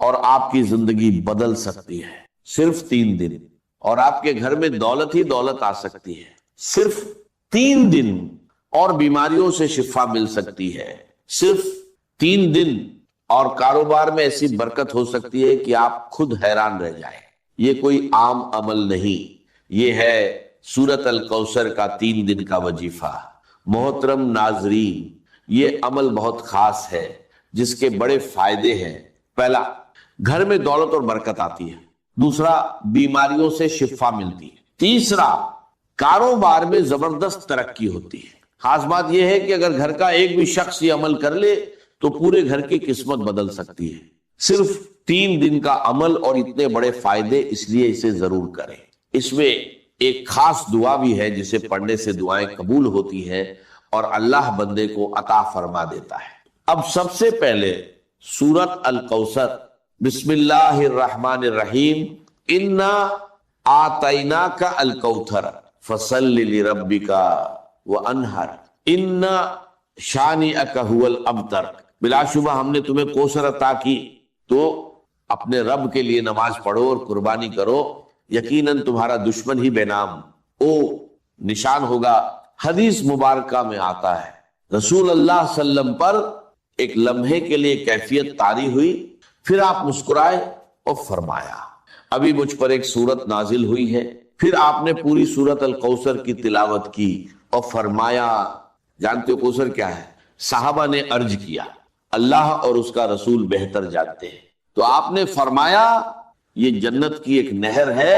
اور آپ کی زندگی بدل سکتی ہے، صرف 3 دن، اور آپ کے گھر میں دولت ہی دولت آ سکتی ہے، صرف 3 دن، اور بیماریوں سے شفا مل سکتی ہے، صرف 3 دن، اور کاروبار میں ایسی برکت ہو سکتی ہے کہ آپ خود حیران رہ جائیں۔ یہ کوئی عام عمل نہیں، یہ ہے سورۃ الکوثر کا 3 دن کا وظیفہ۔ محترم ناظرین، یہ عمل بہت خاص ہے جس کے بڑے فائدے ہیں۔ پہلا، گھر میں دولت اور برکت آتی ہے۔ دوسرا، بیماریوں سے شفا ملتی ہے۔ تیسرا، کاروبار میں زبردست ترقی ہوتی ہے۔ خاص بات یہ ہے کہ اگر گھر کا ایک بھی شخص یہ عمل کر لے تو پورے گھر کی قسمت بدل سکتی ہے۔ صرف 3 دن کا عمل اور اتنے بڑے فائدے، اس لیے اسے ضرور کریں۔ اس میں ایک خاص دعا بھی ہے جسے پڑھنے سے دعائیں قبول ہوتی ہیں اور اللہ بندے کو عطا فرما دیتا ہے۔ اب سب سے پہلے سورۃ الکوثر، بسم اللہ الرحمن الرحیم، انا آتیناک الکوثر فصل لربک وانحر ان شانئک هو الابتر۔ بلا شبہ ہم نے تمہیں کوثر عطا کی، تو اپنے رب کے لیے نماز پڑھو اور قربانی کرو، یقیناً تمہارا دشمن ہی بے نام او نشان ہوگا۔ حدیث مبارکہ میں آتا ہے رسول اللہ صلی اللہ علیہ وسلم پر ایک لمحے کے لیے کیفیت طاری ہوئی، پھر آپ مسکرائے اور فرمایا ابھی مجھ پر ایک سورت نازل ہوئی ہے۔ پھر آپ نے پوری سورت الکوثر کی تلاوت کی اور فرمایا، جانتے ہو کوثر کیا ہے؟ صحابہ نے عرض کیا اللہ اور اس کا رسول بہتر جانتے ہیں۔ تو آپ نے فرمایا یہ جنت کی ایک نہر ہے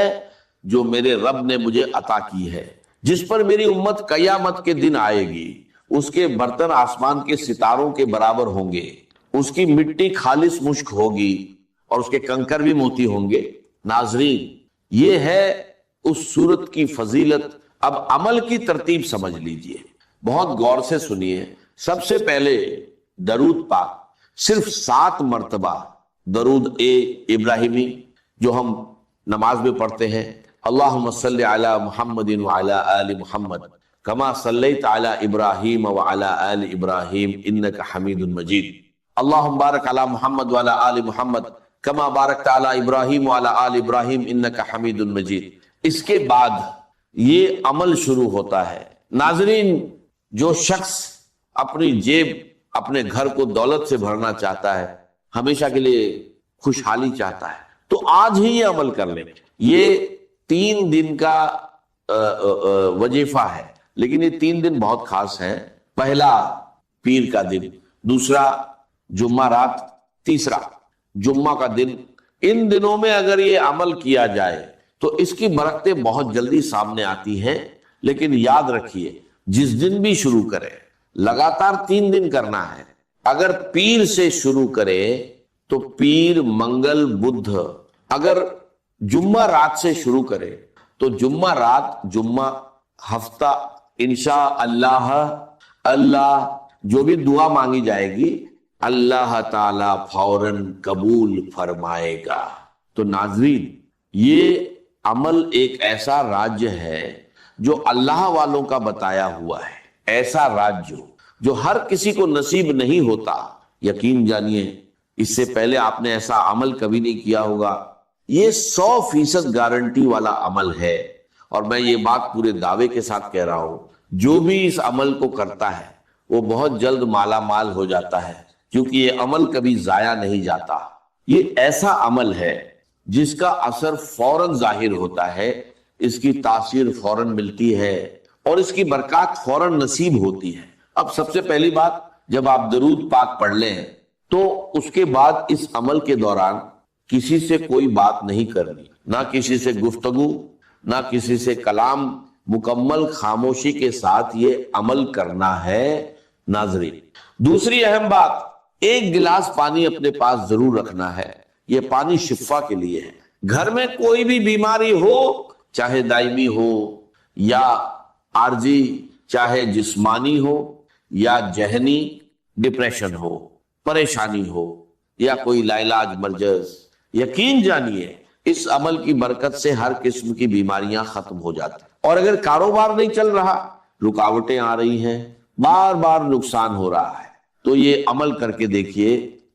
جو میرے رب نے مجھے عطا کی ہے، جس پر میری امت قیامت کے دن آئے گی، اس کے برتن آسمان کے ستاروں کے برابر ہوں گے، اس کی مٹی خالص مشک ہوگی اور اس کے کنکر بھی موتی ہوں گے۔ ناظرین، یہ ہے اس سورت کی فضیلت۔ اب عمل کی ترتیب سمجھ لیجئے، بہت غور سے سنیے۔ سب سے پہلے درود پاک، صرف 7 مرتبہ درود ابراہیمی جو ہم نماز میں پڑھتے ہیں، اللہم صلی علی محمد وعلی آل محمد کما صلیت علی ابراہیم وعلی آل ابراہیم انک حمید مجید، اللہم بارک علی محمد وعلی آل محمد کما بارکت علی ابراہیم وعلی آل ابراہیم انک حمید مجید۔ اس کے بعد یہ عمل شروع ہوتا ہے۔ ناظرین، جو شخص اپنی جیب، اپنے گھر کو دولت سے بھرنا چاہتا ہے، ہمیشہ کے لیے خوشحالی چاہتا ہے، تو آج ہی یہ عمل کر لیں۔ یہ 3 دن کا وظیفہ ہے، لیکن یہ 3 دن بہت خاص ہیں۔ پہلا پیر کا دن، دوسرا جمعہ رات، تیسرا جمعہ کا دن۔ ان دنوں میں اگر یہ عمل کیا جائے تو اس کی برکتیں بہت جلدی سامنے آتی ہیں۔ لیکن یاد رکھیے، جس دن بھی شروع کرے، لگاتار 3 دن کرنا ہے۔ اگر پیر سے شروع کرے تو پیر، منگل، بدھ۔ اگر جمعہ رات سے شروع کرے تو جمعہ رات، جمعہ، ہفتہ، انشاء اللہ جو بھی دعا مانگی جائے گی اللہ تعالی فوراً قبول فرمائے گا۔ تو ناظرین، یہ عمل ایک ایسا راج ہے جو اللہ والوں کا بتایا ہوا ہے، ایسا راج جو ہر کسی کو نصیب نہیں ہوتا۔ یقین جانیے، اس سے پہلے آپ نے ایسا عمل کبھی نہیں کیا ہوگا۔ یہ 100% گارنٹی والا عمل ہے، اور میں یہ بات پورے دعوے کے ساتھ کہہ رہا ہوں، جو بھی اس عمل کو کرتا ہے وہ بہت جلد مالا مال ہو جاتا ہے، کیونکہ یہ عمل کبھی ضائع نہیں جاتا۔ یہ ایسا عمل ہے جس کا اثر فوراً ظاہر ہوتا ہے، اس کی تاثیر فوراً ملتی ہے، اور اس کی برکات فوراً نصیب ہوتی ہے۔ اب سب سے پہلی بات، جب آپ درود پاک پڑھ لیں تو اس کے بعد اس عمل کے دوران کسی سے کوئی بات نہیں کرنی، نہ کسی سے گفتگو، نہ کسی سے کلام، مکمل خاموشی کے ساتھ یہ عمل کرنا ہے۔ ناظرین، دوسری اہم بات، 1 گلاس پانی اپنے پاس ضرور رکھنا ہے۔ یہ پانی شفا کے لیے ہے۔ گھر میں کوئی بھی بیماری ہو، چاہے دائمی ہو یا عارضی، چاہے جسمانی ہو یا ذہنی، ڈپریشن ہو، پریشانی ہو یا کوئی لاعلاج مرض، یقین جانیے اس عمل کی برکت سے ہر قسم کی بیماریاں ختم ہو جاتی ہیں۔ اور اگر کاروبار نہیں چل رہا، رکاوٹیں آ رہی ہیں، بار بار نقصان ہو رہا ہے، تو یہ عمل کر کے دیکھیے،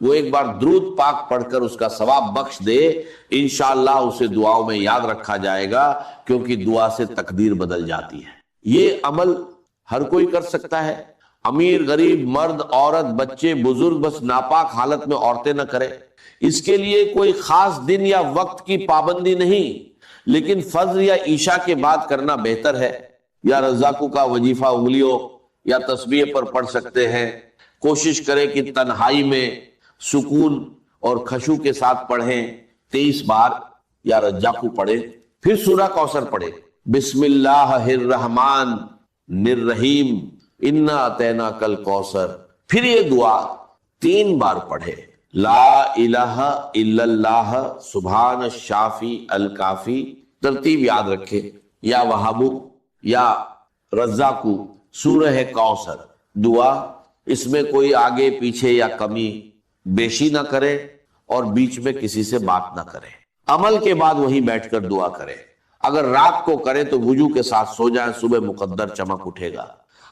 وہ ایک بار درود پاک پڑھ کر اس کا ثواب بخش دے، انشاءاللہ اسے دعاؤں میں یاد رکھا جائے گا، کیونکہ دعا سے تقدیر بدل جاتی ہے۔ یہ عمل ہر کوئی کر سکتا ہے، امیر غریب مرد عورت بچے بزرگ، بس ناپاک حالت میں عورتیں نہ کریں۔ اس کے لیے کوئی خاص دن یا وقت کی پابندی نہیں، لیکن فجر یا عشاء کے بعد کرنا بہتر ہے، یا رزاقو کا وظیفہ انگلیوں یا تسبیح پر پڑھ سکتے ہیں۔ کوشش کریں کہ تنہائی میں سکون اور خشوع کے ساتھ پڑھیں، 23 بار یا رزاقو پڑھیں، پھر سورہ کوثر پڑھیں، بسم اللہ الرحمن الرحیم انا اعطیناک الکوثر، پھر یہ دعا 3 بار پڑھے، لا الہ الا اللہ سبحان الشافی الکافی، ترتیب یاد رکھے، یا وہابو یا رزاقو، سورہ کوثر دعا، اس میں کوئی آگے پیچھے یا کمی بیشی نہ کرے اور بیچ میں کسی سے بات نہ کرے۔ عمل کے بعد وہیں بیٹھ کر دعا کرے۔ اگر رات کو کرے تو وضو کے ساتھ سو جائیں، صبح مقدر چمک اٹھے گا۔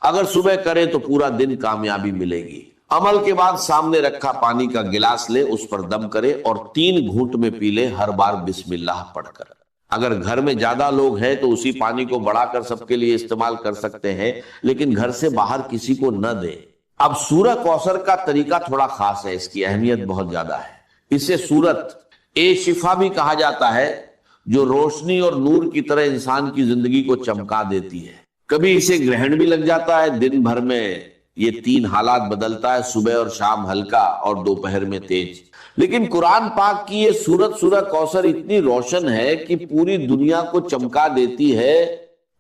اگر صبح کرے تو پورا دن کامیابی ملے گی۔ عمل کے بعد سامنے رکھا پانی کا گلاس لے، اس پر دم کرے اور 3 گھونٹ میں پی لے، ہر بار بسم اللہ پڑھ کر۔ اگر گھر میں زیادہ لوگ ہیں تو اسی پانی کو بڑھا کر سب کے لیے استعمال کر سکتے ہیں، لیکن گھر سے باہر کسی کو نہ دیں۔ اب سورہ کوثر کا طریقہ تھوڑا خاص ہے، اس کی اہمیت بہت زیادہ ہے۔ اسے سورت شفا بھی کہا جاتا ہے، جو روشنی اور نور کی طرح انسان کی زندگی کو چمکا دیتی ہے۔ کبھی اسے گرہن بھی لگ جاتا ہے، دن بھر میں یہ 3 حالات بدلتا ہے، صبح اور شام ہلکا اور دوپہر میں تیز۔ لیکن قرآن پاک کی یہ سورت سورہ کوثر اتنی روشن ہے کہ پوری دنیا کو چمکا دیتی ہے،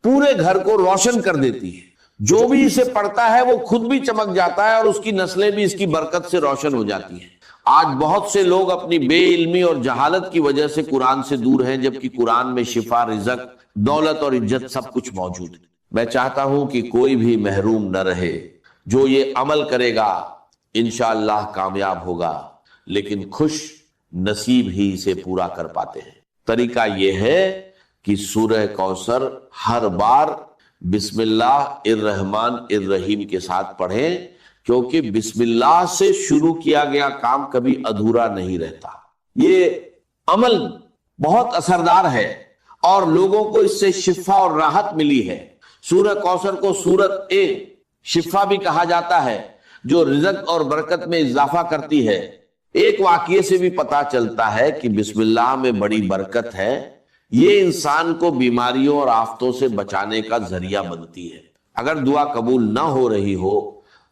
پورے گھر کو روشن کر دیتی ہے۔ جو بھی اسے پڑھتا ہے وہ خود بھی چمک جاتا ہے اور اس کی نسلیں بھی اس کی برکت سے روشن ہو جاتی ہیں۔ آج بہت سے لوگ اپنی بے علمی اور جہالت کی وجہ سے قرآن سے دور ہیں، جبکہ قرآن میں شفا، رزق، دولت اور عزت سب کچھ موجود ہے۔ میں چاہتا ہوں کہ کوئی بھی محروم نہ رہے، جو یہ عمل کرے گا انشاءاللہ کامیاب ہوگا، لیکن خوش نصیب ہی اسے پورا کر پاتے ہیں۔ طریقہ یہ ہے کہ سورہ کوثر ہر بار بسم اللہ الرحمن الرحیم کے ساتھ پڑھیں، کیونکہ بسم اللہ سے شروع کیا گیا کام کبھی ادھورا نہیں رہتا۔ یہ عمل بہت اثردار ہے اور لوگوں کو اس سے شفا اور راحت ملی ہے۔ سورہ کوثر کو سورت شفا بھی کہا جاتا ہے، جو رزق اور برکت میں اضافہ کرتی ہے۔ ایک واقعے سے بھی پتا چلتا ہے کہ بسم اللہ میں بڑی برکت ہے، یہ انسان کو بیماریوں اور آفتوں سے بچانے کا ذریعہ بنتی ہے۔ اگر دعا قبول نہ ہو رہی ہو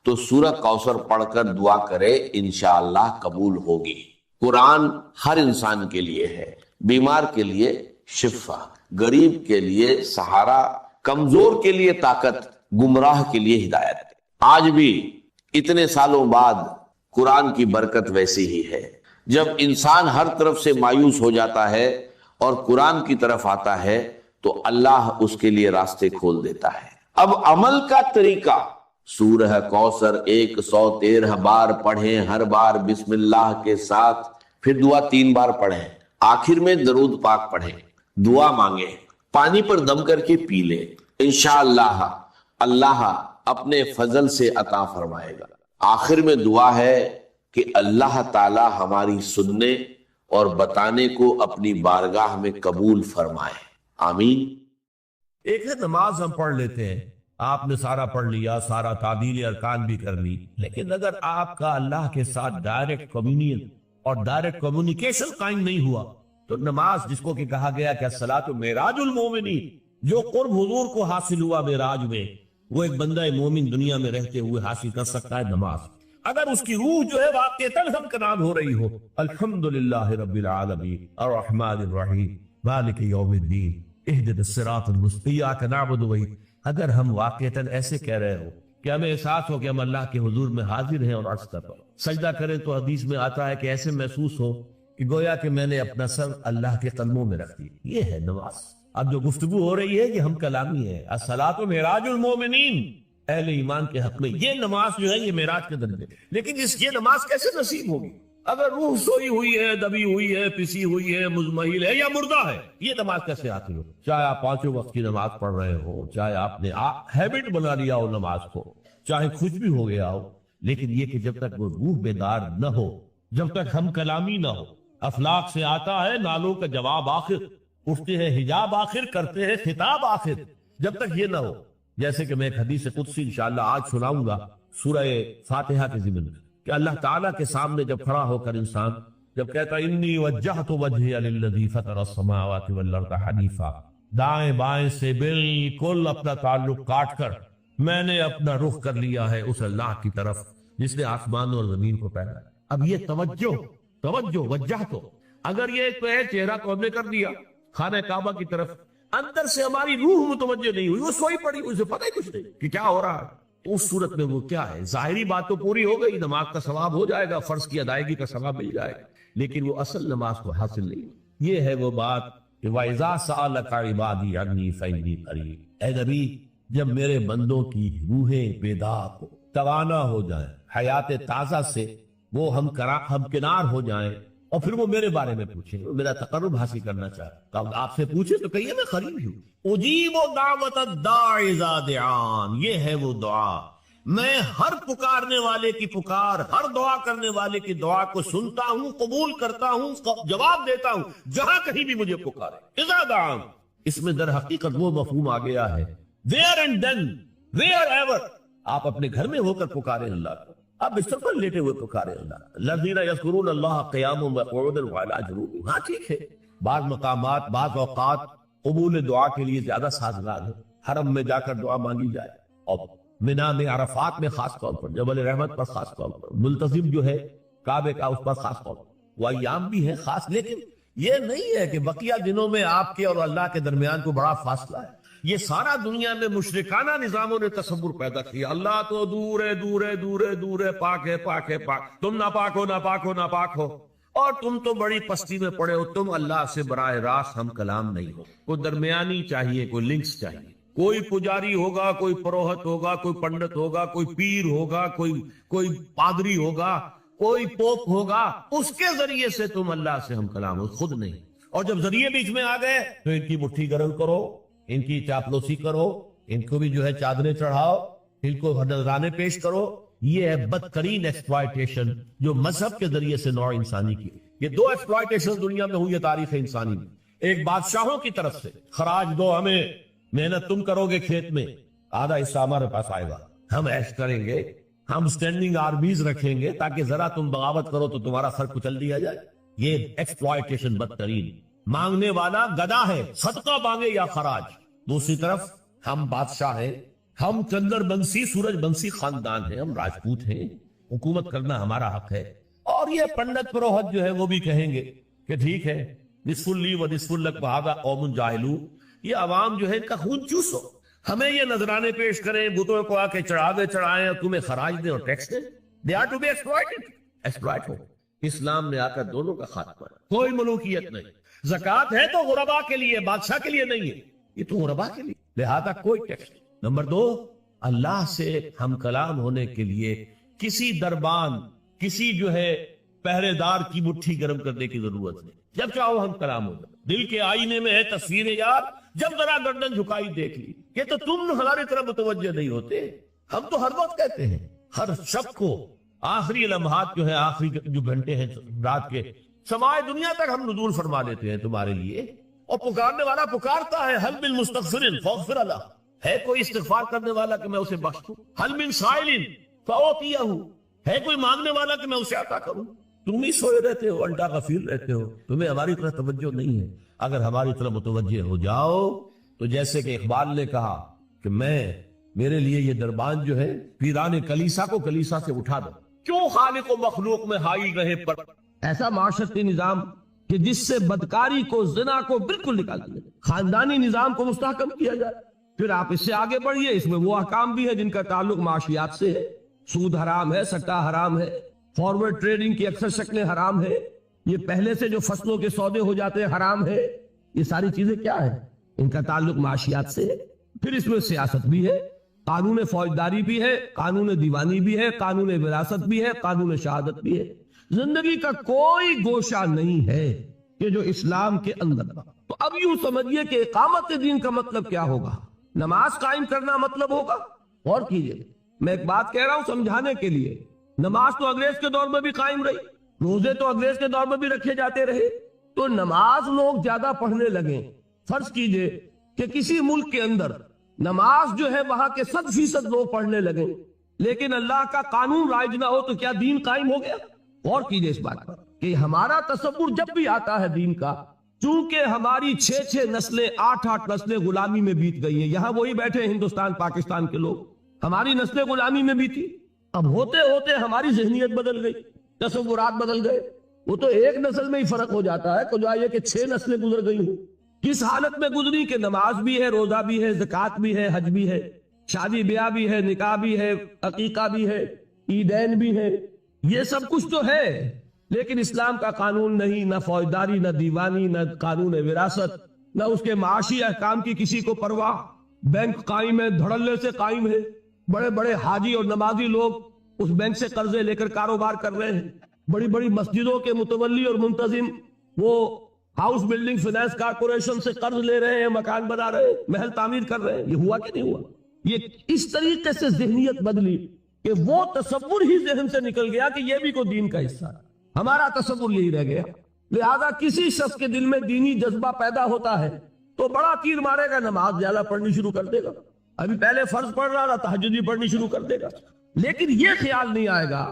تو سورہ کوثر پڑھ کر دعا کرے، انشاءاللہ قبول ہوگی۔ قرآن ہر انسان کے لیے ہے، بیمار کے لیے شفا، غریب کے لیے سہارا، کمزور کے لیے طاقت، گمراہ کے لیے ہدایت۔ آج بھی اتنے سالوں بعد قرآن کی برکت ویسی ہی ہے۔ جب انسان ہر طرف سے مایوس ہو جاتا ہے اور قرآن کی طرف آتا ہے تو اللہ اس کے لیے راستے کھول دیتا ہے۔ اب عمل کا طریقہ، سورہ کوثر 113 بار پڑھیں، ہر بار بسم اللہ کے ساتھ، پھر دعا 3 بار پڑھیں، آخر میں درود پاک پڑھیں، دعا مانگیں، پانی پر دم کر کے پی لیں، انشاءاللہ اللہ اپنے فضل سے عطا فرمائے گا۔ آخر میں دعا ہے کہ اللہ تعالی ہماری سننے اور بتانے کو اپنی بارگاہ میں قبول فرمائے، آمین۔ ایک ہے نماز ہم پڑھ لیتے ہیں، آپ نے سارا پڑھ لیا، سارا تعدیل ارکان بھی کر لی، لیکن اگر آپ کا اللہ کے ساتھ ڈائریکٹ کمیونین اور ڈائریکٹ کمیونیکیشن قائم نہیں ہوا تو نماز، جس کو کہ کہا گیا کہ الصلاۃ معراج المومنین، جو قرب حضور کو حاصل ہوا معراج میں، وہ ایک بندہ مومن دنیا میں رہتے ہوئے حاصل کر سکتا ہے نماز، اگر اس کی روح جو ہے واقعتاً ہمکنام ہو رہی ہو۔ الحمدللہ رب العالمین الرحمن الرحیم مالک یوم الدین اہدنا الصراط المستقیم ایاک نعبد و ایاک، اگر ہم واقعتاً ایسے کہہ رہے ہو کہ ہمیں احساس ہو کہ ہم اللہ کے حضور میں حاضر ہیں اور عرض کر رہے ہو، سجدہ کریں تو حدیث میں آتا ہے کہ ایسے محسوس ہو کہ گویا کہ میں نے اپنا سر اللہ کے قدموں میں رکھ دی، یہ ہے نماز۔ اب جو گفتگو ہو رہی ہے یہ ہم کلامی ہے، الصلاۃ معراج المومنین، اہل ایمان کے حق میں یہ نماز جو ہے یہ معراج کے درجے، لیکن یہ نماز کیسے نصیب ہوگی اگر روح سوئی ہوئی ہے، دبی ہوئی ہے، پسی ہوئی ہے، مزمحل ہے یا مردہ ہے؟ یہ نماز کیسے حاصل ہو؟ چاہے آپ 5 وقت کی نماز پڑھ رہے ہو، چاہے آپ نے ہیبٹ بنا لیا ہو نماز کو، چاہے کچھ بھی ہو گیا ہو، لیکن یہ کہ جب تک وہ روح بیدار نہ ہو جب تک ہم کلامی نہ ہو. افلاق سے آتا ہے نالوں کا جواب آخر، اٹھتے ہیں حجاب آخر، کرتے ہیں خطاب آخر. جب تک یہ نہ ہو، جیسے کہ میں ایک حدیث قدسی انشاءاللہ آج سناؤں گا سورہ فاتحہ کے ضمن میں، کہ اللہ تعالیٰ کے سامنے جب کھڑا ہو کر انسان جب کہتا انی وجہت وجہی للذی فطر السماوات والارض حنیفا، دائیں بائیں سے بالکل اپنا تعلق کاٹ کر میں نے اپنا رخ کر لیا ہے اس اللہ کی طرف جس نے آسمان اور زمین کو پیدا. اب یہ توجہ وجہ تو اگر یہ تو ہے چہرہ تو ہم نے کر دیا خانہ کعبہ کی طرف، اندر سے ہماری روح متوجہ نہیں ہوئی، وہ سوئی پڑی، اسے پتہ ہی کچھ نہیں کہ کیا ہو رہا ہے. اس صورت میں وہ کیا ہے؟ ظاہری بات تو پوری ہو گئی، نماز کا ثواب ہو جائے گا، فرض کی ادائیگی کا ثواب مل جائے گا، لیکن وہ اصل نماز کو حاصل نہیں. یہ ہے وہ بات کہ وَإِذَا سَأَلَكَ عِبَادِي عَنِّي فَإِنِّي قَرِيبٌ. اے نبی، جب میرے بندوں کی روحیں بیدار ہو، توانا ہو جائیں، حیات تازہ سے وہ ہم کنار ہو جائیں، اور پھر وہ میرے بارے میں پوچھیں، میرا تقرب حاصل کرنا چاہتے، تو آپ سے پوچھیں تو کہیے میں قریب ہوں. اجیب دعوت الداع اذا دعان، یہ ہے وہ دعا، میں ہر پکارنے والے کی پکار، ہر دعا کرنے والے کی دعا کو سنتا ہوں، قبول کرتا ہوں، جواب دیتا ہوں جہاں کہیں بھی مجھے پکارے. اذا دعان، اس میں در حقیقت وہ مفہوم آ گیا ہے where and then wherever. آپ اپنے گھر میں ہو کر پکارے اللہ کو، آپ بستر پر لیٹے ہوئے پکارے اللہ. الذین یذکرون اللہ قیاما وقعودا وعلی جنوبہم. ہاں ٹھیک ہے، بعض مقامات بعض اوقات قبول دعا کے لیے زیادہ سازگار ہے، حرم میں جا کر دعا مانگی جائے، اور منا میں عرفات میں خاص طور پر، جبل رحمت پر خاص طور پر، ملتزم جو ہے کعبے کا اس پر خاص طور پر، وہ ایام بھی ہے خاص. لیکن یہ نہیں ہے کہ بقیہ دنوں میں آپ کے اور اللہ کے درمیان کو بڑا فاصلہ ہے. یہ سارا دنیا میں مشرکانہ نظاموں نے تصور پیدا کیا، اللہ تو دور ہے دور ہے دور ہے دور ہے، پاک ہے پاک ہے پاک، تم ناپاک ہو ناپاک ہو ناپاک ہو، اور تم تو بڑی پستی میں پڑے ہو، تم اللہ سے براہ راست ہم کلام نہیں ہو. کوئی درمیانی چاہیے، کوئی لنکس چاہیے، کوئی پجاری ہوگا، کوئی پروہت ہوگا، کوئی پنڈت ہوگا، کوئی پیر ہوگا، کوئی پادری ہوگا، کوئی پوپ ہوگا، اس کے ذریعے سے تم اللہ سے ہم کلام ہو، خود نہیں. اور جب ذریعے بیچ میں آ گئے تو ان کی مٹھی گرم کرو، ان کی چاپلوسی کرو، ان کو بھی جو ہے چادریں چڑھاؤ، ان کو نذرانے پیش کرو. یہ ہے بدترین ایکسپلائٹیشن جو مذہب کے ذریعے سے نوع انسانی کی. یہ دو ایکسپلائٹیشن دنیا میں ہوئی ہے تاریخ انسانی میں. ایک بادشاہوں کی طرف سے خراج دو ہمیں، محنت تم کرو گے کھیت میں، آدھا حصہ ہمارے پاس آئے گا، ہم ایش کریں گے، ہم سٹینڈنگ آرمیز رکھیں گے تاکہ ذرا تم بغاوت کرو تو تمہارا سر کچل دیا جائے. یہ ایکسپلائٹیشن بدترین. مانگنے والا گدا ہے، صدقہ مانگے یا خراج. دوسری طرف ہم بادشاہ ہیں، ہم چندر بنسی سورج بنسی خاندان ہیں، ہم راجپوت ہیں، حکومت کرنا ہمارا حق ہے. اور یہ پنڈت پروہت جو ہے وہ بھی کہیں گے کہ ٹھیک ہے، نصف لی و نصف لک وہذا قوم جاہلون. یہ عوام جو ہے ان کا خون چوسو، ہمیں یہ نذرانے پیش کریں، بتوں کو آ کے چڑھائیں اور تمہیں خراج دیں اور ٹیکس دیں. They are to be exploited. exploit ہو. اسلام نے آ کر دونوں کا خاتمہ، کوئی ملوکیت نہیں. زکوٰۃ ہے تو غربا کے لیے، بادشاہ کے لیے نہیں ہے، یہ تو غربا کے لیے، لہذا کوئی ٹیکس نہیں. نمبر دو، اللہ سے ہم کلام ہونے کے لیے کسی دربان، کسی جو ہے پہرے دار کی مٹھی گرم کرنے کی ضرورت نہیں. جب چاہو ہم کلام ہو جائے. دل کے آئینے میں ہے تصویر یار، جب ذرا گردن جھکائی دیکھ لی. یہ تو تم ہماری طرف متوجہ نہیں ہوتے. ہم تو ہر وقت کہتے ہیں، ہر شب کو آخری لمحات جو ہے، آخری جو گھنٹے ہیں رات کے، سمائے دنیا تک ہم نزول فرما دیتے ہیں تمہارے لیے. اور پکارنے والا پکارتا ہے، حل من مستغفر فاغفر له، ہے کوئی استغفار کرنے والا کہ میں اسے بخش دوں. حل من سائل فاعطیہ، ہے کوئی مانگنے والا کہ میں اسے عطا کروں. تم ہی سوئے رہتے ہو، الٹا غفیر رہتے ہو، تمہیں ہماری طرف توجہ نہیں ہے. اگر ہماری طرف متوجہ ہو جاؤ تو جیسے کہ اقبال نے کہا کہ میرے لیے یہ دربان جو ہے پیران کلیسا کو کلیسا سے اٹھا دو. کیوں خالق و مخلوق میں حائل رہے پر ایسا معاشرتی نظام کہ جس سے بدکاری کو، زنا کو بالکل نکال دیا جائے، خاندانی نظام کو مستحکم کیا جائے. پھر آپ اس سے آگے بڑھیے، اس میں وہ احکام بھی ہے جن کا تعلق معاشیات سے ہے. سود حرام ہے، سٹا حرام ہے، فارورڈ ٹریڈنگ کی اکثر شکلیں حرام ہے، یہ پہلے سے جو فصلوں کے سودے ہو جاتے ہیں حرام ہے. یہ ساری چیزیں کیا ہے؟ ان کا تعلق معاشیات سے ہے. پھر اس میں سیاست بھی ہے، قانون فوجداری بھی ہے، قانون دیوانی بھی ہے، قانون وراثت بھی ہے، قانون شہادت بھی ہے. زندگی کا کوئی گوشہ نہیں ہے کہ جو اسلام کے اندر. تو اب یوں سمجھیے کہ اقامت دین کا مطلب کیا ہوگا؟ نماز قائم کرنا مطلب ہوگا. اور کیجئے، میں ایک بات کہہ رہا ہوں سمجھانے کے لیے، نماز تو انگریز کے دور میں بھی قائم رہی. روزے تو انگریز کے دور میں بھی رکھے جاتے رہے، تو نماز لوگ زیادہ پڑھنے لگے۔ فرض کیجئے کہ کسی ملک کے اندر نماز جو ہے وہاں کے 100% لوگ پڑھنے لگے، لیکن اللہ کا قانون رائج نہ ہو تو کیا دین قائم ہو گیا؟ غور کیجئے اس بات پر کہ ہمارا تصور جب بھی آتا ہے دین کا، چونکہ ہماری 6 نسلیں 8 نسلیں غلامی میں بیت گئی ہیں، یہاں وہی بیٹھے ہیں ہندوستان پاکستان کے لوگ، ہماری نسلیں غلامی میں بیتی، اب ہوتے ہوتے ہماری ذہنیت بدل گئی، تصورات بدل گئے۔ وہ تو ایک نسل میں ہی فرق ہو جاتا ہے کہ جو یہ کہ 6 نسلیں گزر گئی ہوں، کس حالت میں گزری کہ نماز بھی ہے، روزہ بھی ہے، زکوٰۃ بھی ہے، حج بھی ہے، شادی بیاہ بھی ہے، نکاح بھی ہے، عقیقہ بھی ہے، عیدین بھی ہے، یہ سب کچھ تو ہے، لیکن اسلام کا قانون نہیں، نہ فوجداری، نہ دیوانی، نہ قانون وراثت، نہ اس کے معاشی احکام کی کسی کو پرواہ۔ بینک قائم ہے، دھڑلے سے قائم ہے، بڑے بڑے حاجی اور نمازی لوگ اس بینک سے قرضے لے کر کاروبار کر رہے ہیں، بڑی بڑی مسجدوں کے متولی اور منتظم وہ ہاؤس بلڈنگ فائنانس کارپوریشن سے قرض لے رہے ہیں، مکان بنا رہے ہیں، محل تعمیر کر رہے ہیں۔ یہ ہوا کہ نہیں ہوا؟ یہ اس طریقے سے ذہنیت بدلی کہ وہ تصور ہی ذہن سے نکل گیا کہ یہ بھی کوئی دین کا حصہ ہے، ہمارا تصور یہی رہ گیا۔ لہذا کسی شخص کے دل میں دینی جذبہ پیدا ہوتا ہے تو بڑا تیر مارے گا، نماز زیادہ پڑھنی شروع کر دے گا، ابھی پہلے فرض پڑھ رہا تھا تہجد بھی پڑھنی شروع کر دے گا، لیکن یہ خیال نہیں آئے گا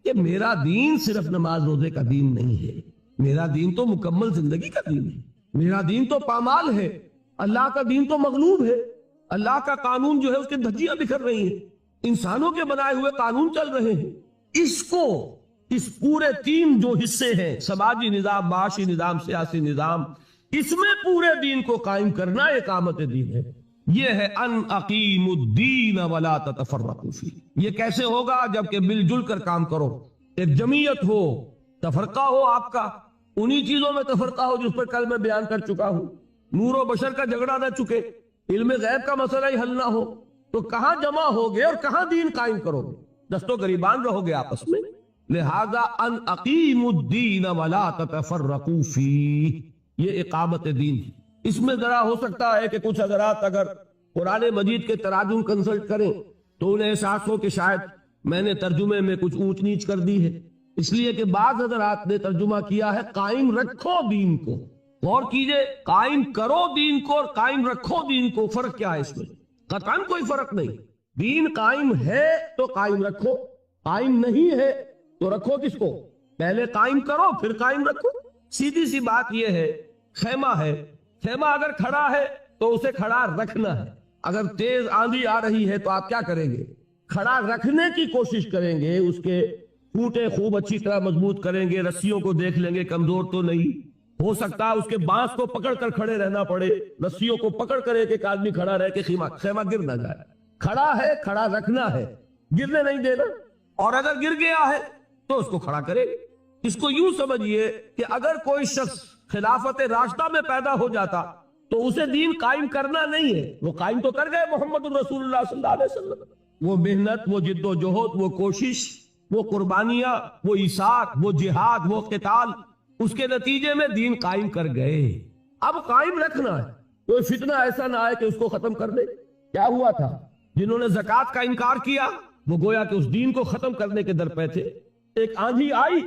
کہ میرا دین صرف نماز روزے کا دین نہیں ہے، میرا دین تو مکمل زندگی کا دین ہے، میرا دین تو پامال ہے، اللہ کا دین تو مغلوب ہے، اللہ کا قانون جو ہے اس کے دھجیاں بکھر رہی ہیں، انسانوں کے بنائے ہوئے قانون چل رہے ہیں۔ اس پورے 3 جو حصے ہیں، سماجی نظام، معاشی نظام، سیاسی نظام، اس میں پورے دین کو قائم کرنا اقامت دین ہے۔ یہ ہے ان اقیم الدین ولا تتفرقوا فیہ۔ یہ کیسے ہوگا؟ جبکہ مل جل کر کام کرو، ایک جمعیت ہو، تفرقہ ہو آپ کا انہی چیزوں میں تفرقہ ہو جس پر کل میں بیان کر چکا ہوں، نور و بشر کا جھگڑا نہ چکے، علم غیب کا مسئلہ ہی حل نہ ہو، تو کہاں جمع ہوگے اور کہاں دین قائم کرو گے؟ دست و گریبان رہو گے آپس میں۔ لہذا ان اقیم الدین ولا تتفرقوا فیہ، یہ اقامت دین۔ اس میں ذرا ہو سکتا ہے کہ کچھ حضرات اگر قرآن مجید کے تراجم کنسلٹ کریں تو انہیں احساس ہو کہ شاید میں نے ترجمے میں کچھ اونچ نیچ کر دی ہے، اس لیے کہ بعض حضرات نے ترجمہ کیا ہے قائم رکھو دین کو۔ غور کیجئے، قائم کرو دین کو اور قائم رکھو دین کو، فرق کیا ہے اس میں؟ قطعاً کوئی فرق نہیں۔ دین قائم ہے تو قائم رکھو، قائم نہیں ہے تو رکھو کس کو؟ پہلے قائم کرو پھر قائم رکھو۔ سیدھی سی بات یہ ہے، خیمہ ہے، خیمہ اگر کھڑا ہے تو اسے کھڑا رکھنا ہے، اگر تیز آندھی آ رہی ہے تو آپ کیا کریں گے؟ کھڑا رکھنے کی کوشش کریں گے، اس کے پھوٹے خوب اچھی طرح مضبوط کریں گے، رسیوں کو دیکھ لیں گے کمزور تو نہیں، ہو سکتا ہے اس کے بانس کو پکڑ کر کھڑے رہنا پڑے، رسیوں کو پکڑ کر ایک آدمی کھڑا رہے کہ خیمہ گر نہ جائے۔ کھڑا ہے، کھڑا رکھنا ہے، گرنے نہیں دینا، اور اگر گر گیا ہے تو اس کو کھڑا کرے۔ اس کو یوں سمجھیے کہ اگر کوئی شخص خلافت راشدہ میں پیدا ہو جاتا تو اسے دین قائم کرنا نہیں ہے، وہ قائم تو کر گئے محمد الرسول اللہ صلی اللہ علیہ وسلم۔ وہ محنت، وہ جد و جہد، وہ کوشش، وہ قربانیاں، وہ ایثار، وہ جہاد، وہ قتال، اس کے نتیجے میں دین قائم کر گئے۔ اب قائم رکھنا ہے، کوئی فتنہ ایسا نہ آئے کہ اس کو ختم کر دے۔ کیا ہوا تھا؟ جنہوں نے زکوٰۃ کا انکار کیا وہ گویا کہ اس دین کو ختم کرنے کے در پہ تھے۔ ایک آندھی آئی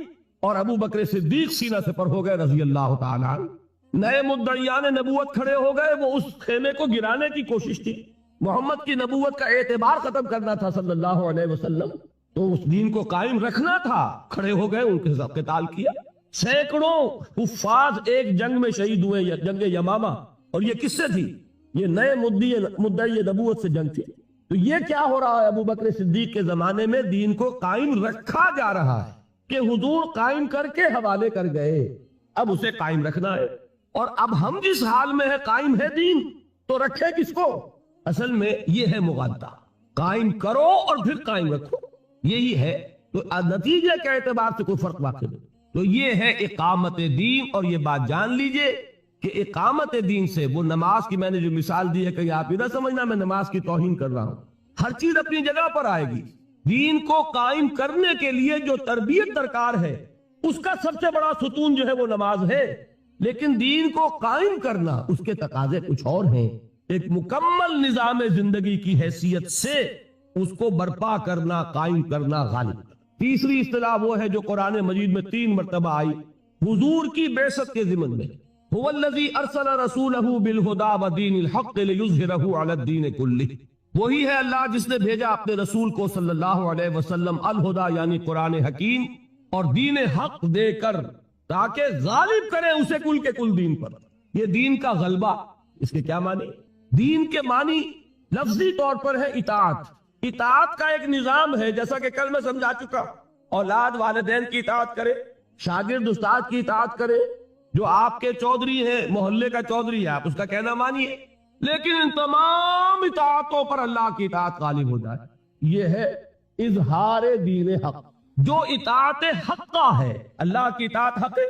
اور ابو بکر صدیق سینہ سے پر ہو گئے رضی اللہ تعالیٰ عنہ۔ نئے مدعیان نبوت کھڑے ہو گئے، وہ اس خیمے کو گرانے کی کوشش تھی، محمد کی نبوت کا اعتبار ختم کرنا تھا صلی اللہ علیہ وسلم، تو اس دین کو قائم رکھنا تھا، کھڑے ہو گئے، ان کے ساتھ قتال کیا۔ سینکڑوں حفاظ ایک جنگ میں شہید ہوئے، جنگ یمامہ، اور یہ کس سے تھی؟ یہ نئے مدعی نبوت سے جنگ تھی۔ تو یہ کیا ہو رہا ہے؟ ابو بکر صدیق کے زمانے میں دین کو قائم رکھا جا رہا ہے کہ حضور قائم کر کے حوالے کر گئے، اب اسے قائم رکھنا ہے۔ اور اب ہم جس حال میں ہے، قائم ہے دین تو رکھے کس کو؟ اصل میں یہ ہے مغالطہ، قائم کرو اور پھر قائم رکھو، یہی ہے۔ تو نتیجے کے اعتبار سے کوئی فرق واقع نہیں۔ تو یہ ہے اقامت دین، اور یہ بات جان لیجئے کہ اقامت دین سے وہ نماز کی میں نے جو مثال دی ہے کہ آپ یہ نہ سمجھنا میں نماز کی توہین کر رہا ہوں، ہر چیز اپنی جگہ پر آئے گی۔ دین کو قائم کرنے کے لیے جو تربیت درکار ہے اس کا سب سے بڑا ستون جو ہے وہ نماز ہے، لیکن دین کو قائم کرنا اس کے تقاضے کچھ اور ہیں۔ ایک مکمل نظام زندگی کی حیثیت سے اس کو برپا کرنا، قائم کرنا، غالب کرنا۔ تیسری اصطلاح وہ ہے جو قرآن مجید میں 3 مرتبہ آئی حضور کی بعثت کے ضمن میں، هو الذی ارسل رسولہ بالہدی ودین الحق لیظہرہ علی الدین کلہ، وہی ہے اللہ جس نے بھیجا اپنے رسول کو صلی اللہ علیہ وسلم الہدی یعنی قرآن حکیم اور دین حق دے کر تاکہ غالب کرے اسے کل کے کل دین پر۔ یہ دین کا غلبہ، اس کے کیا معنی؟ دین کے معنی لفظی طور پر ہے اطاعت۔ اطاعت کا ایک نظام ہے، جیسا کہ کل میں سمجھا چکا، اولاد والدین کی اطاعت کرے، شاگرد استاد کی اطاعت کرے، جو آپ کے چودھری ہیں، محلے کا چودھری ہے، آپ اس کا کہنا مانیے، لیکن ان تمام اطاعتوں پر اللہ کی اطاعت غالب ہو جائے۔ یہ ہے اظہار دین حق۔ جو اطاعت حقہ ہے، اللہ کی اطاعت حق ہے،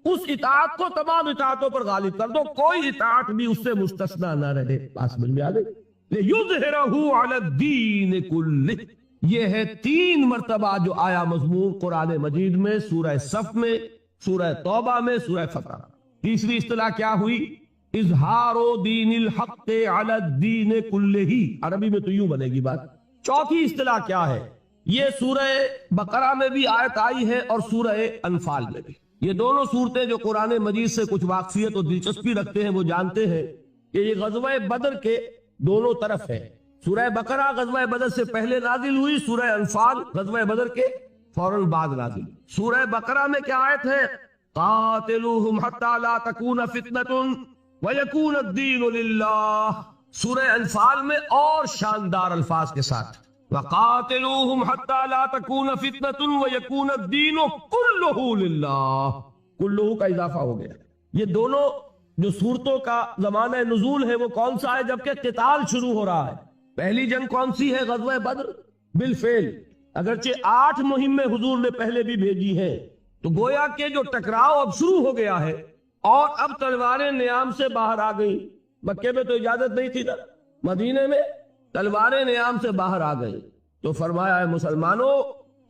اس اطاعت کو تمام اطاعتوں پر غالب کر دو، کوئی اطاعت بھی اس سے مستثنا نہ رہے۔ بات سمجھ میں آ گئی؟ لِيُظْهِرَهُ عَلَى الدِّينِ كُلِّهِ، یہ ہے 3 مرتبہ جو آیا مضمون قرآن مجید میں، سورہ صف میں، سورہ توبہ میں، سورہ فتح۔ تیسری اصطلاح کیا ہوئی؟ اظہار دین الحق علی الدین کلہ، عربی میں تو یوں بنے گی بات۔ چوتھی اصطلاح کیا ہے؟ یہ سورہ بقرہ میں بھی آیت آئی ہے اور سورہ انفال میں بھی۔ یہ دونوں صورتیں جو قرآن مجید سے کچھ واقفیت اور دلچسپی رکھتے ہیں وہ جانتے ہیں کہ یہ غزوہ بدر کے دونوں طرف ہے۔ سورہ بقرہ غزوہ بدر سے پہلے نازل ہوئی، سورہ انفال غزوہ بدر کے فوراً بعد نازل ہوئی۔ سورہ بقرہ میں کیا آیت ہے؟ قاتلوہم حتی لا تکون فتنۃ ویکون الدین للہ۔ سورہ انفال میں اور شاندار الفاظ کے ساتھ وقاتلوہم حتی لا تکون فتنۃ ویکون الدین کلہ للہ، کلہ کا اضافہ ہو گیا۔ یہ دونوں جو صورتوں کا زمانہ نزول ہے وہ کون سا ہے جبکہ قتال شروع ہو رہا ہے؟ پہلی جنگ کون سی ہے؟ غزوہ بدر بالفعل، اگرچہ 8 مہمیں حضور نے پہلے بھی بھیجی ہیں، تو گویا کہ جو ٹکراؤ اب شروع ہو گیا ہے اور اب تلواریں نیام سے باہر آ گئی۔ مکے میں تو اجازت نہیں تھی نا، مدینے میں تلواریں نیام سے باہر آ گئی، تو فرمایا ہے مسلمانوں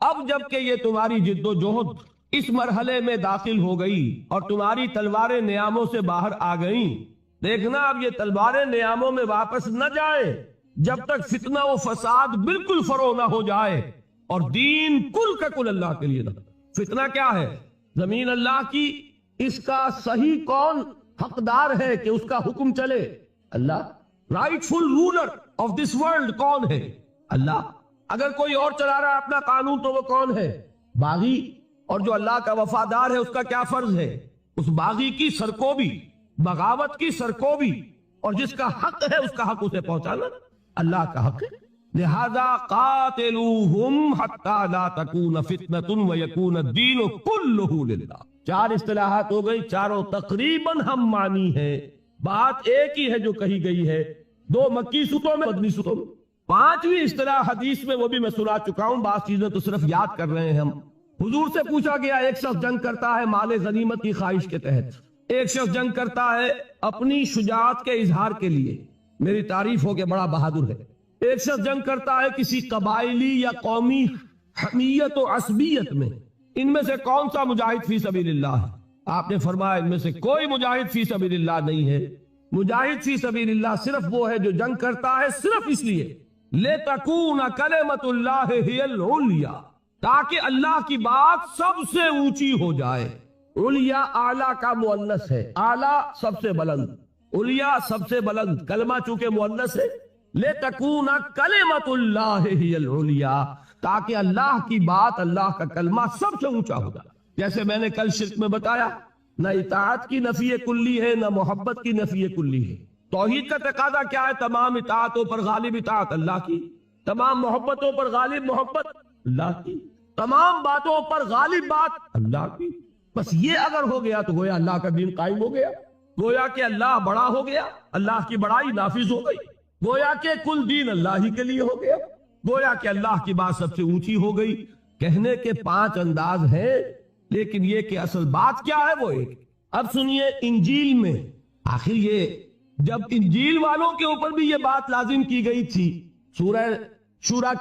اب جب کہ یہ تمہاری جد و جہد اس مرحلے میں داخل ہو گئی اور تمہاری تلواریں نیاموں سے باہر آ گئیں، دیکھنا اب یہ تلواریں نیاموں میں واپس نہ جائے جب تک فتنہ و فساد بالکل فرو نہ ہو جائے اور دین کل کا کل اللہ کے لیے نہ۔ فتنہ کیا ہے؟ زمین اللہ کی، اس کا صحیح کون حقدار ہے کہ اس کا حکم چلے؟ Allah. Rightful ruler of this world کون ہے؟ اللہ۔ اگر کوئی اور چلا رہا ہے اپنا قانون تو وہ کون ہے؟ باغی۔ اور جو اللہ کا وفادار ہے اس کا کیا فرض ہے؟ اس باغی کی سرکوبی، بغاوت کی سرکوبی، اور جس کا حق ہے اس کا حق اسے پہنچانا اللہ کا حق ہے۔ لہذا قاتلوہم حتی لا تکون فتنۃ ویکون الدین کلہ للہ۔ 4 اصطلاحات ہو گئی، چاروں تقریباً ہم معنی ہے، بات ایک ہی ہے جو کہی گئی ہے، 2 مکی صورتوں میں، مدنی صورتوں میں۔ 5ویں اصطلاح حدیث میں، وہ بھی میں سنا چکا ہوں، بعض چیزیں تو صرف یاد کر رہے ہیں ہم۔ حضور سے پوچھا گیا، ایک شخص جنگ کرتا ہے مال غنیمت کی خواہش کے تحت، ایک شخص جنگ کرتا ہے اپنی شجاعت کے اظہار کے لیے، میری تعریف ہو کہ بڑا بہادر ہے، ایک شخص جنگ کرتا ہے کسی قبائلی یا قومی حمیت و عصبیت میں، ان میں سے کون سا مجاہد فی سبیل اللہ ہے؟ آپ نے فرمایا ان میں سے کوئی مجاہد فی سبیل اللہ نہیں ہے۔ مجاہد فی سبیل اللہ صرف وہ ہے جو جنگ کرتا ہے صرف اس لیے لِتَكُونَ كَلِمَةُ اللَّهِ هِيَ الْعُلْيَا، تاکہ اللہ کی بات سب سے اونچی ہو جائے۔ علیا اعلیٰ کا مؤنث ہے، اعلیٰ سب سے بلند، علیا سب سے بلند، کلمہ چونکہ مؤنث ہے، لِتَكُونَ كَلِمَةُ اللَّهِ هِيَ الْعُلْيَا، تاکہ اللہ کی بات، اللہ کا کلمہ سب سے اونچا ہوگا۔ جیسے میں نے کل شرک میں بتایا، نہ اطاعت کی نفی کلی ہے، نہ محبت کی نفی کلی ہے۔ توحید کا تقاضا کیا ہے؟ تمام اطاعتوں پر غالب اطاعت اللہ کی، تمام محبتوں پر غالب محبت اللہ کی، تمام باتوں پر غالب بات اللہ کی۔ بس یہ اگر ہو گیا تو گویا اللہ کا دین قائم ہو گیا، گویا کہ اللہ بڑا ہو گیا، اللہ کی بڑائی نافذ ہو گئی، گویا کہ کل دین اللہ ہی کے لیے ہو گیا، گویا کہ اللہ کی بات سب سے اونچی ہو گئی۔ کہنے کے 5 انداز ہیں، لیکن یہ کہ اصل بات کیا ہے وہ ایک۔ اب سنیے، انجیل میں آخر یہ جب انجیل والوں کے اوپر بھی یہ بات لازم کی گئی تھی، سورہ شورا